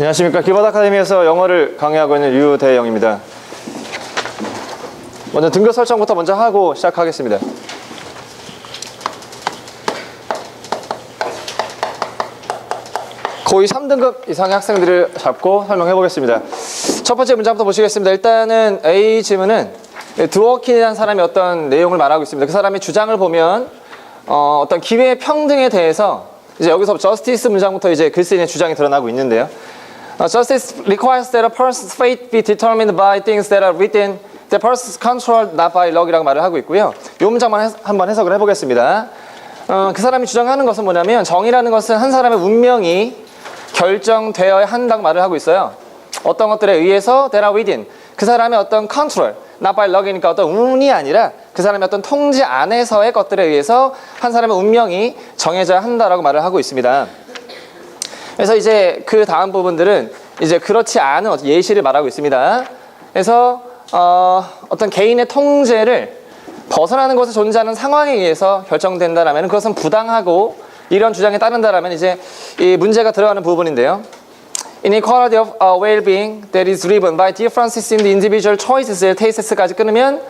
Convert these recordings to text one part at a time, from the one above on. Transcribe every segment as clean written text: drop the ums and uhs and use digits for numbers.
안녕하십니까. 기버드 아카데미에서 영어를 강의하고 있는 유대영입니다. 먼저 등급 설정부터 먼저 하고 시작하겠습니다. 고의 3등급 이상의 학생들을 잡고 설명해 보겠습니다. 첫 번째 문장부터 보시겠습니다. 일단은 A 지문은 드워킨이라는 사람이 어떤 내용을 말하고 있습니다. 그 사람의 주장을 보면 어떤 기회 평등에 대해서 이제 여기서 justice 문장부터 이제 글쓰기의 주장이 드러나고 있는데요. Justice requires that a person's fate be determined by things that are within the person's control, not by luck이라고 말을 하고 있고요. 이 문장만 한번 해석을 해보겠습니다. 그 사람이 주장하는 것은 뭐냐면 정의라는 것은 한 사람의 운명이 결정되어야 한다고 말을 하고 있어요. 어떤 것들에 의해서 that are within 그 사람의 어떤 control, not by luck이니까 어떤 운이 아니라 그 사람의 어떤 통제 안에서의 것들에 의해서 한 사람의 운명이 정해져야 한다라고 말을 하고 있습니다. 그래서 이제 그 다음 부분들은 이제 그렇지 않은 예시를 말하고 있습니다. 그래서 어떤 개인의 통제를 벗어나는 것에 존재하는 상황에 의해서 결정된다라면 그것은 부당하고 이런 주장에 따른다라면 이제 이 문제가 들어가는 부분인데요. Inequality of well-being that is driven by differences in the individual choices and tastes까지 끊으면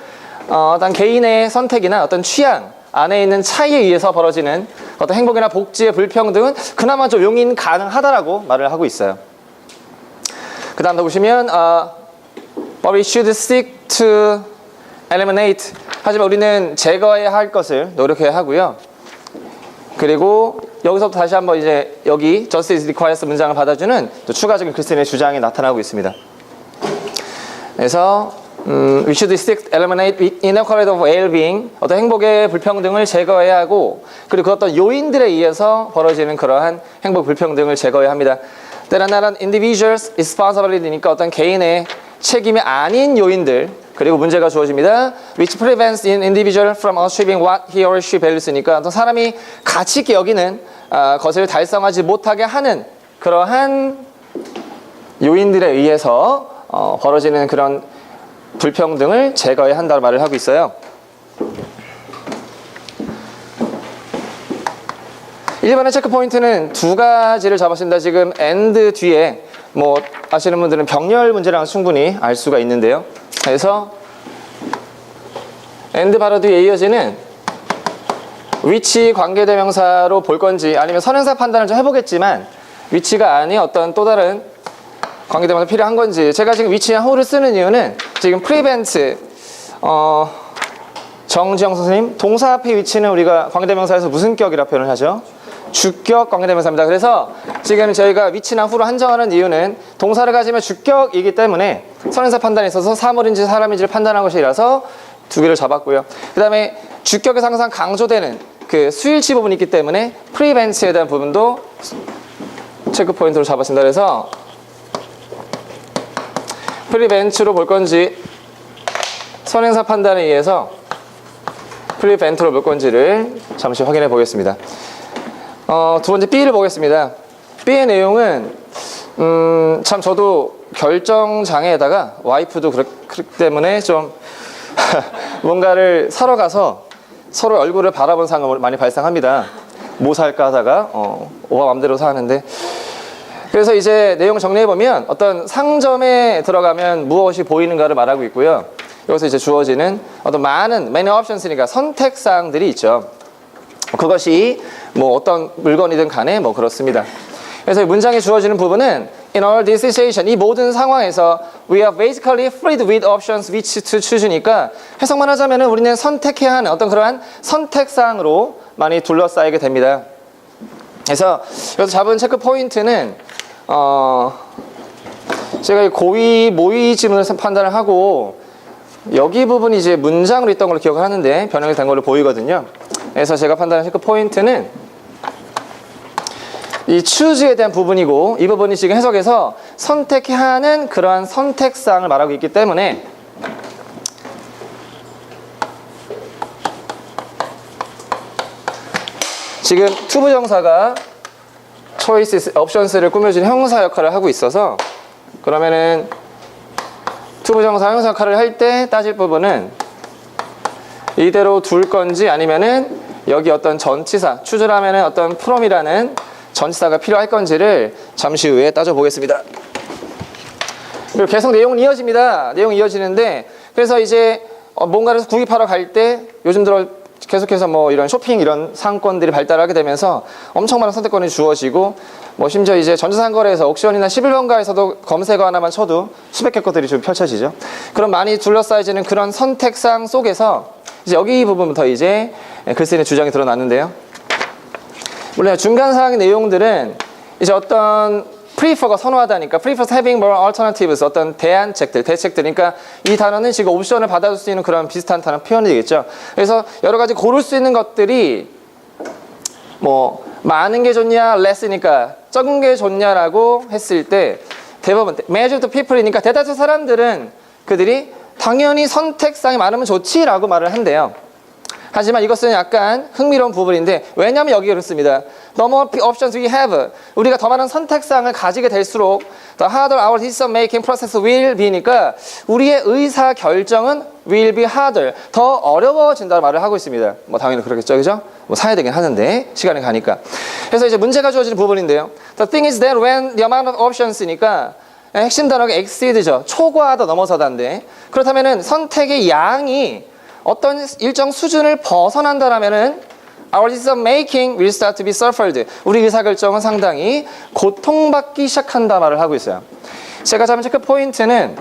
어떤 개인의 선택이나 어떤 취향 안에 있는 차이에 의해서 벌어지는 어떤 행복이나 복지의 불평등은 그나마 좀 용인 가능하다라고 말을 하고 있어요. 그 다음 더 보시면 But we should stick to eliminate 하지만 우리는 제거해야 할 것을 노력해야 하고요. 그리고 여기서부터 다시 한번 이제 여기 Justice requires 문장을 받아주는 또 추가적인 글쓰기의 주장이 나타나고 있습니다. 그래서 we should stick eliminate inequality of well-being 어떤 행복의 불평등을 제거해야 하고 그리고 그 어떤 요인들에 의해서 벌어지는 그러한 행복 불평등을 제거해야 합니다. 때는 나란 individual's responsibility니까 어떤 개인의 책임이 아닌 요인들 그리고 문제가 주어집니다. which prevents an individual from achieving what he or she values니까 어떤 사람이 가치 있게 여기는 것을 달성하지 못하게 하는 그러한 요인들에 의해서 벌어지는 그런 불평등을 제거해야 한다고 말을 하고 있어요. 1번의 체크 포인트는 두 가지를 잡았습니다. 지금 and 뒤에 뭐 아시는 분들은 병렬 문제랑 충분히 알 수가 있는데요. 그래서 and 바로 뒤에 이어지는 which 관계대명사로 볼 건지 아니면 선행사 판단을 좀 해보겠지만 which가 아닌 어떤 또 다른 관계대명사 필요한 건지 제가 지금 which와 who를 쓰는 이유는 지금 prevent 정지영 선생님 동사 앞에 which는 우리가 관계대명사에서 무슨 격이라 표현을 하죠? 주격 관계대명사입니다. 그래서 지금 저희가 which나 who로 한정하는 이유는 동사를 가지면 주격이기 때문에 선행사 판단에 있어서 사물인지 사람인지를 판단한 것이라서 두 개를 잡았고요. 그 다음에 주격에서 항상 강조되는 그 수일치 부분이 있기 때문에 prevent에 대한 부분도 체크 포인트로 잡았습니다. 그래서 prevent로 볼 건지 선행사 판단에 의해서 prevent로 볼 건지를 잠시 확인해 보겠습니다. 두 번째 B를 보겠습니다. B의 내용은 참 저도 결정장애에다가 와이프도 그렇기 때문에 좀 뭔가를 사러 가서 서로 얼굴을 바라본 상황이 많이 발생합니다. 뭐 살까 하다가 오빠 맘대로 사는데 그래서 이제 내용을 정리해보면 어떤 상점에 들어가면 무엇이 보이는가를 말하고 있고요. 여기서 이제 주어지는 어떤 many options니까 선택사항들이 있죠. 그것이 뭐 어떤 물건이든 간에 뭐 그렇습니다. 그래서 문장에 주어지는 부분은 In all this situation, 이 모든 상황에서 we are basically filled with options which to choose니까 해석만 하자면 우리는 선택해야 하는 어떤 그러한 선택사항으로 많이 둘러싸이게 됩니다. 그래서 여기서 잡은 체크 포인트는 제가 고의 모의 지문을 판단을 하고 여기 부분이 이제 문장으로 있던 걸로 기억을 하는데 변형이 된 걸로 보이거든요. 그래서 제가 판단한 체크 포인트는 이 choose에 대한 부분이고 이 부분이 지금 해석에서 선택해야 하는 그러한 선택사항을 말하고 있기 때문에 지금 투부정사가 choices, options를 꾸며주는 형용사 역할을 하고 있어서 그러면은 투부정사 형용사 역할을 할 때 따질 부분은 이대로 둘 건지 아니면은 여기 어떤 전치사 choose라면은 어떤 from이라는 전치사가 필요할 건지를 잠시 후에 따져보겠습니다. 그리고 계속 내용은 이어집니다. 내용이 이어지는데 그래서 이제 뭔가를 구입하러 갈 때 요즘 들어 계속해서 뭐 이런 쇼핑 이런 상권들이 발달하게 되면서 엄청 많은 선택권이 주어지고 뭐 심지어 이제 전자상거래에서 옥션이나 11번가에서도 검색어 하나만 쳐도 수백 개 것들이 좀 펼쳐지죠. 그럼 많이 둘러싸여지는 그런 선택상 속에서 이제 여기 부분부터 이제 글쓰는 주장이 드러났는데요. 물론 중간 사항의 내용들은 이제 어떤 prefer가 선호하다니까 prefers having more alternatives 어떤 대안책들, 대책들 그러니까 이 단어는 지금 옵션을 받아줄 수 있는 그런 비슷한 단어 표현이 되겠죠. 그래서 여러 가지 고를 수 있는 것들이 뭐 많은 게 좋냐 less니까 적은 게 좋냐라고 했을 때 대부분 majority of people이니까 대다수 사람들은 그들이 당연히 선택상이 많으면 좋지라고 말을 한대요. 하지만 이것은 약간 흥미로운 부분인데 왜냐하면 여기 그렇습니다. The more options we have 우리가 더 많은 선택사항을 가지게 될수록 the harder our decision making process will be니까 우리의 의사 결정은 will be harder 더 어려워진다는 말을 하고 있습니다. 뭐 당연히 그렇겠죠, 그죠? 뭐 사야 되긴 하는데 시간이 가니까. 그래서 이제 문제가 주어지는 부분인데요. The thing is that when the amount of options니까 핵심 단어가 exceed죠. 초과하다 넘어서다인데 그렇다면은 선택의 양이 어떤 일정 수준을 벗어난다라면은 our decision making will start to be suffered. 우리 의사결정은 상당히 고통받기 시작한다 말을 하고 있어요. 제가 잡은 체크 포인트는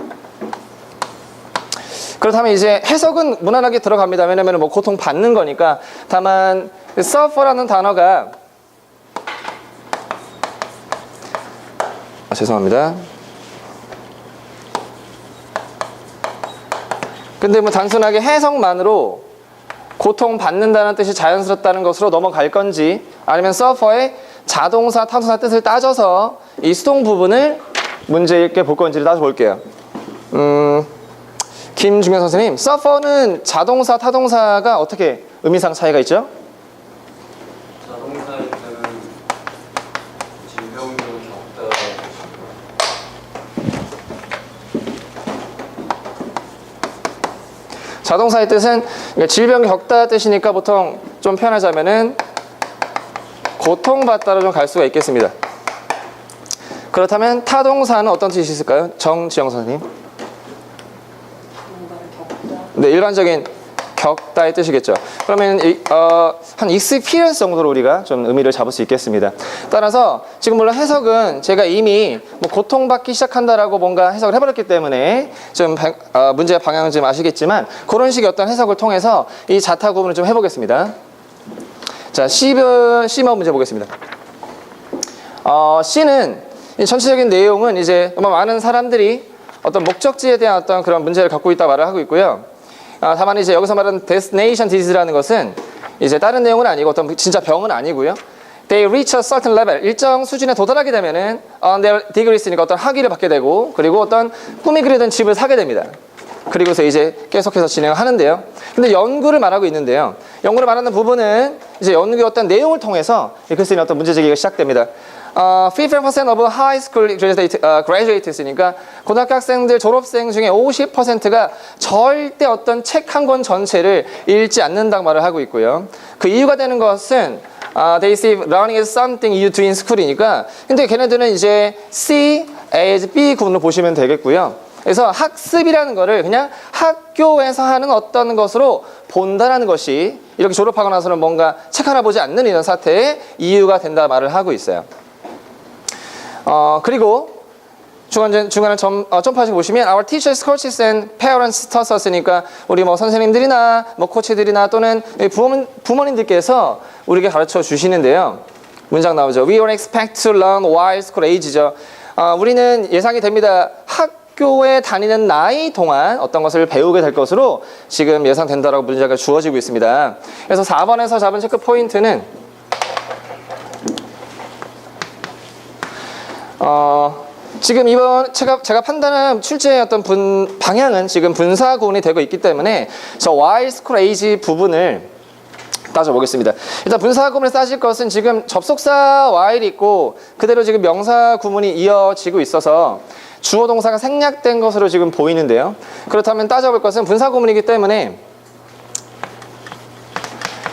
그렇다면 이제 해석은 무난하게 들어갑니다. 왜냐면 뭐 고통받는 거니까. 다만 suffer라는 단어가 죄송합니다. 근데 뭐 단순하게 해석만으로 고통받는다는 뜻이 자연스럽다는 것으로 넘어갈 건지 아니면 서퍼의 자동사, 타동사 뜻을 따져서 이 수동 부분을 문제 있게 볼 건지를 따져볼게요. 김중현 선생님, 서퍼는 자동사, 타동사가 어떻게 의미상 차이가 있죠? 자동사일 때는 질병적 겪다 자동사의 뜻은 질병 겪다 뜻이니까 보통 좀 표현하자면은 고통받다로 좀 갈 수가 있겠습니다. 그렇다면 타동사는 어떤 뜻이 있을까요? 정지영 선생님. 네, 일반적인 겪다의 뜻이겠죠. 그러면 한 experience 정도로 우리가 좀 의미를 잡을 수 있겠습니다. 따라서 지금 물론 해석은 제가 이미 뭐 고통받기 시작한다라고 뭔가 해석을 해버렸기 때문에 좀 문제의 방향은 좀 아시겠지만 그런 식의 어떤 해석을 통해서 이 자타 구분을 좀 해보겠습니다. 자, C번 문제 보겠습니다. C는 이 전체적인 내용은 이제 많은 사람들이 어떤 목적지에 대한 어떤 그런 문제를 갖고 있다 말을 하고 있고요. 다만 이제 여기서 말하는 destination disease라는 것은 이제 다른 내용은 아니고 어떤 진짜 병은 아니고요. They reach a certain level 일정 수준에 도달하게 되면은 their degrees니까 어떤 학위를 받게 되고 그리고 어떤 꿈이 그리던 집을 사게 됩니다. 그리고서 이제 계속해서 진행하는데요. 근데 연구를 말하고 있는데요. 연구를 말하는 부분은 이제 연구의 어떤 내용을 통해서 글쓰는 어떤 문제 제기가 시작됩니다. 50% of high school graduates니까 고등학교 학생들 졸업생 중에 50%가 절대 어떤 책 한 권 전체를 읽지 않는다고 말을 하고 있고요. 그 이유가 되는 것은 they see learning is something you do in school이니까 근데 걔네들은 이제 C, A, B 구분으로 보시면 되겠고요. 그래서 학습이라는 거를 그냥 학교에서 하는 어떤 것으로 본다라는 것이 이렇게 졸업하고 나서는 뭔가 책 하나 보지 않는 이런 사태의 이유가 된다 말을 하고 있어요. 그리고 중간에 점프하시고 보시면 our teachers, coaches and parents taught us니까 우리 뭐 선생님들이나 뭐 코치들이나 또는 부모님들께서 우리에게 가르쳐 주시는데요. 문장 나오죠. We are expect to learn while school age죠. 우리는 예상이 됩니다. 학교에 다니는 나이 동안 어떤 것을 배우게 될 것으로 지금 예상된다라고 문제가 주어지고 있습니다. 그래서 4번에서 잡은 체크 포인트는 지금 이번 제가 판단한 출제의 어떤 방향은 지금 분사 구분이 되고 있기 때문에 저 while school age 부분을 따져보겠습니다. 일단 분사 구분을 따질 것은 지금 접속사 while이 있고 그대로 지금 명사 구문이 이어지고 있어서 주어 동사가 생략된 것으로 지금 보이는데요. 그렇다면 따져볼 것은 분사 구문이기 때문에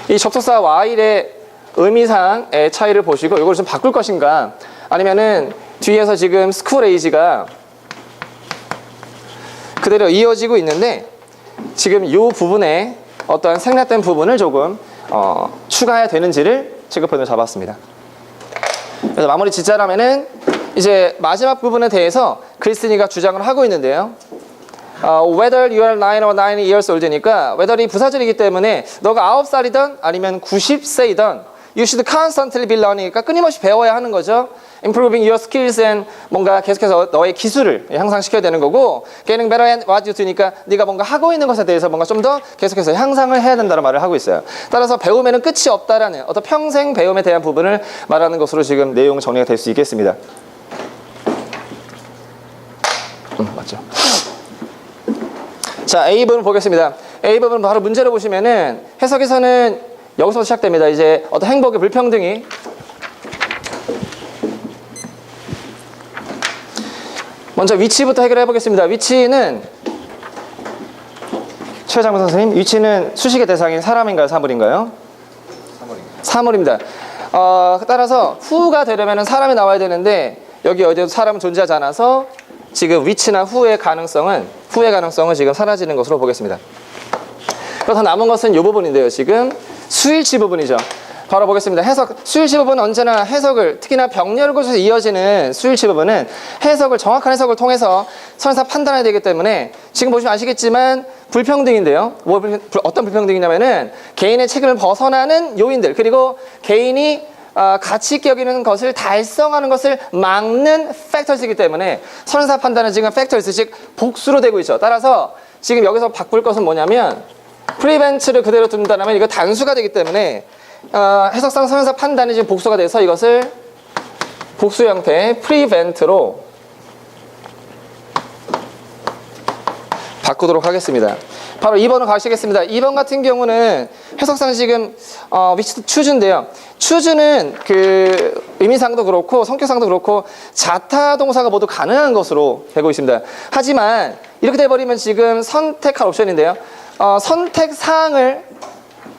이 접속사 while의 의미상의 차이를 보시고 이걸 좀 바꿀 것인가, 아니면은 뒤에서 지금 school age가 그대로 이어지고 있는데 지금 이 부분에 어떤 생략된 부분을 조금 추가해야 되는지를 체크포인트를 잡았습니다. 그래서 마무리 짓자라면은 이제 마지막 부분에 대해서 크리스티니가 주장을 하고 있는데요. whether you are 9 or 9 years old니까 whether이 부사절이기 때문에 너가 9살이든 아니면 90세이든 you should constantly be learning이니까 끊임없이 배워야 하는 거죠. improving your skills and 뭔가 계속해서 너의 기술을 향상시켜야 되는 거고, getting better at what you do니까 네가 뭔가 하고 있는 것에 대해서 뭔가 좀 더 계속해서 향상을 해야 된다는 말을 하고 있어요. 따라서 배움에는 끝이 없다라는 어떤 평생 배움에 대한 부분을 말하는 것으로 지금 내용 정리가 될 수 있겠습니다. 맞죠? 자, A 부분 보겠습니다. A 부분 바로 문제를 보시면은 해석에서는 여기서 시작됩니다. 이제 어떤 행복의 불평등이 먼저 위치부터 해결해 보겠습니다. 위치는 최장문 선생님, 위치는 수식의 대상인 사람인가요, 사물인가요? 사물입니다. 따라서 who가 되려면 사람이 나와야 되는데 여기 어디에도 사람은 존재하지 않아서 지금 위치나 who의 가능성은 지금 사라지는 것으로 보겠습니다. 그래서 남은 것은 이 부분인데요. 지금 수일치 부분이죠. 바로 보겠습니다. 해석, 수일치 부분은 언제나 해석을, 특히나 병렬구조에서 이어지는 수일치 부분은 해석을, 정확한 해석을 통해서 설사 판단해야 되기 때문에 지금 보시면 아시겠지만 불평등인데요. 어떤 불평등이냐면은 개인의 책임을 벗어나는 요인들, 그리고 개인이 가치 있게 여기는 것을 달성하는 것을 막는 팩터스이기 때문에 선사 판단은 지금 팩터스, 즉 복수로 되고 있죠. 따라서 지금 여기서 바꿀 것은 뭐냐면 prevent를 그대로 둔다면 이거 단수가 되기 때문에 해석상 선사 판단이 지금 복수가 돼서 이것을 복수 형태의 prevent로 바꾸도록 하겠습니다. 바로 2번으로 가시겠습니다. 2번 같은 경우는 해석상 지금 위치도 choose인데요. choose는 그 의미상도 그렇고 성격상도 그렇고 자타 동사가 모두 가능한 것으로 되고 있습니다. 하지만 이렇게 돼버리면 지금 선택할 옵션인데요. 선택사항을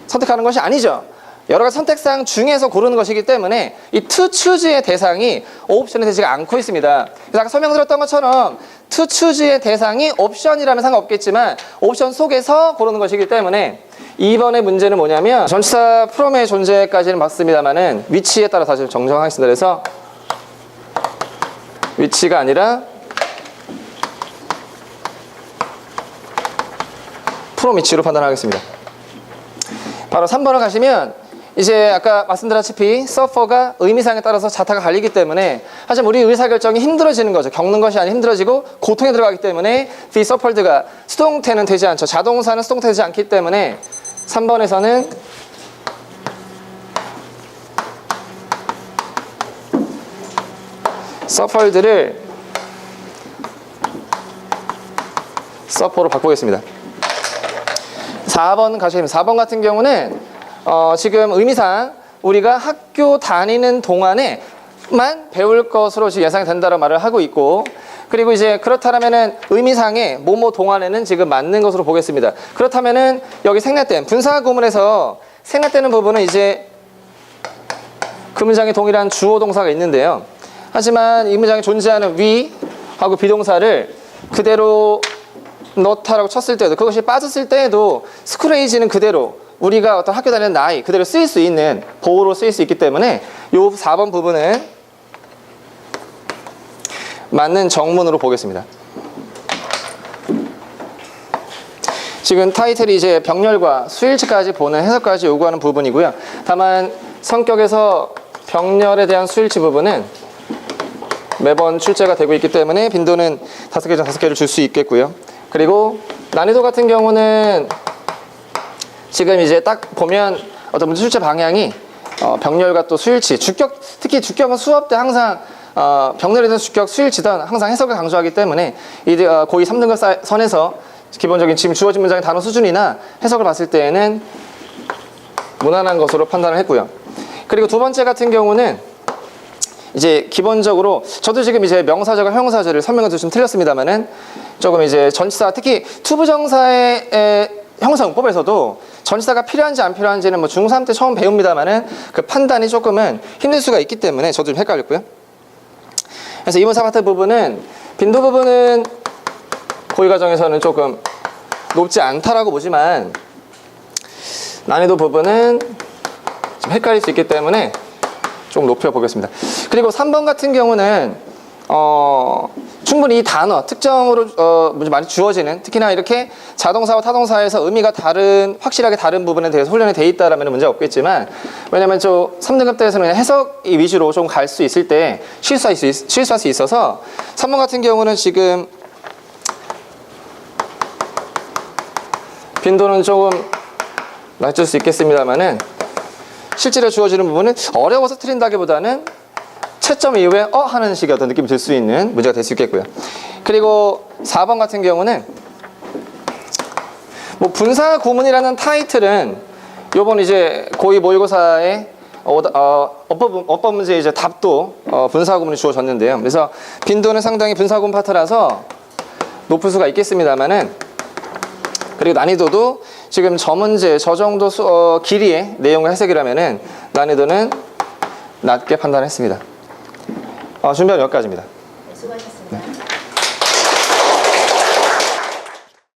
선택하는 것이 아니죠. 여러 가지 선택사항 중에서 고르는 것이기 때문에 이 to choose의 대상이 옵션이 되지가 않고 있습니다. 그래서 아까 설명드렸던 것처럼 to choose의 대상이 옵션이라면 상관없겠지만 옵션 속에서 고르는 것이기 때문에 2번의 문제는 뭐냐면 전치사 from의 존재까지는 봤습니다만은 위치에 따라 다시 정정하겠습니다. 그래서 위치가 아니라 from 위치로 판단하겠습니다. 바로 3번을 가시면 이제 아까 말씀드렸다시피 suffer가 의미상에 따라서 자타가 갈리기 때문에 하지만 우리 의사결정이 힘들어지는 거죠. 겪는 것이 아니라 힘들어지고 고통에 들어가기 때문에 be suffered가 수동태는 되지 않죠. 자동사는 수동태되지 않기 때문에 3번에서는 suffered를 suffer로 바꾸겠습니다. 4번 가시면 4번 같은 경우는 지금 의미상 우리가 학교 다니는 동안에만 배울 것으로 지금 예상이 된다는 말을 하고 있고, 그리고 이제 그렇다면은 의미상의 뭐뭐 동안에는 지금 맞는 것으로 보겠습니다. 그렇다면은 여기 생략된 분사 구문에서 생략되는 부분은 이제 그 문장에 동일한 주어 동사가 있는데요. 하지만 이 문장에 존재하는 we하고 비동사를 그대로 넣다라고 쳤을 때도, 그것이 빠졌을 때에도 school age는 그대로 우리가 어떤 학교 다니는 나이 그대로 쓰일 수 있는 보호로 쓰일 수 있기 때문에 이 4번 부분은 맞는 정문으로 보겠습니다. 지금 타이틀이 이제 병렬과 수일치까지 보는 해석까지 요구하는 부분이고요. 다만 성격에서 병렬에 대한 수일치 부분은 매번 출제가 되고 있기 때문에 빈도는 5개 중 5개를 줄 수 있겠고요. 그리고 난이도 같은 경우는 지금 이제 딱 보면 어떤 문제 출제 방향이 병렬과 또 수일치, 주격, 특히 주격은 수업 때 항상 병렬이든 주격, 수일치든 항상 해석을 강조하기 때문에 고의 3등급 선에서 기본적인 지금 주어진 문장의 단어 수준이나 해석을 봤을 때에는 무난한 것으로 판단을 했고요. 그리고 두 번째 같은 경우는 이제 기본적으로 저도 지금 이제 명사절과 형용사절을 설명을 좀 틀렸습니다만은 조금 이제 전치사, 특히 투부정사의 형사문법에서도 전치사가 필요한지 안 필요한지는 뭐 중3 때 처음 배웁니다만은 그 판단이 조금은 힘들 수가 있기 때문에 저도 좀 헷갈렸고요. 그래서 이문사 같은 부분은 빈도 부분은 고의 과정에서는 조금 높지 않다라고 보지만 난이도 부분은 좀 헷갈릴 수 있기 때문에 좀 높여보겠습니다. 그리고 3번 같은 경우는 충분히 이 단어, 특정으로 많이 주어지는, 특히나 이렇게 자동사와 타동사에서 의미가 확실하게 다른 부분에 대해서 훈련이 돼 있다라면 문제 없겠지만, 왜냐면 3등급 때에서는 그냥 해석이 위주로 좀 갈 수 있을 때 실수할 수 있어서 3번 같은 경우는 지금 빈도는 조금 낮출 수 있겠습니다만은 실제로 주어지는 부분은 어려워서 틀린다기보다는 채점 이후에 하는 식의 어떤 느낌이 들 수 있는 문제가 될 수 있겠고요. 그리고 4번 같은 경우는 뭐 분사 구문이라는 타이틀은 요번 이제 고2 모의고사의 어법 문제 이제 답도 분사 구문이 주어졌는데요. 그래서 빈도는 상당히 분사 구문 파트라서 높을 수가 있겠습니다만은, 그리고 난이도도 지금 저 문제 저 정도 길이의 내용을 해석이라면은 난이도는 낮게 판단했습니다. 준비는 여기까지입니다.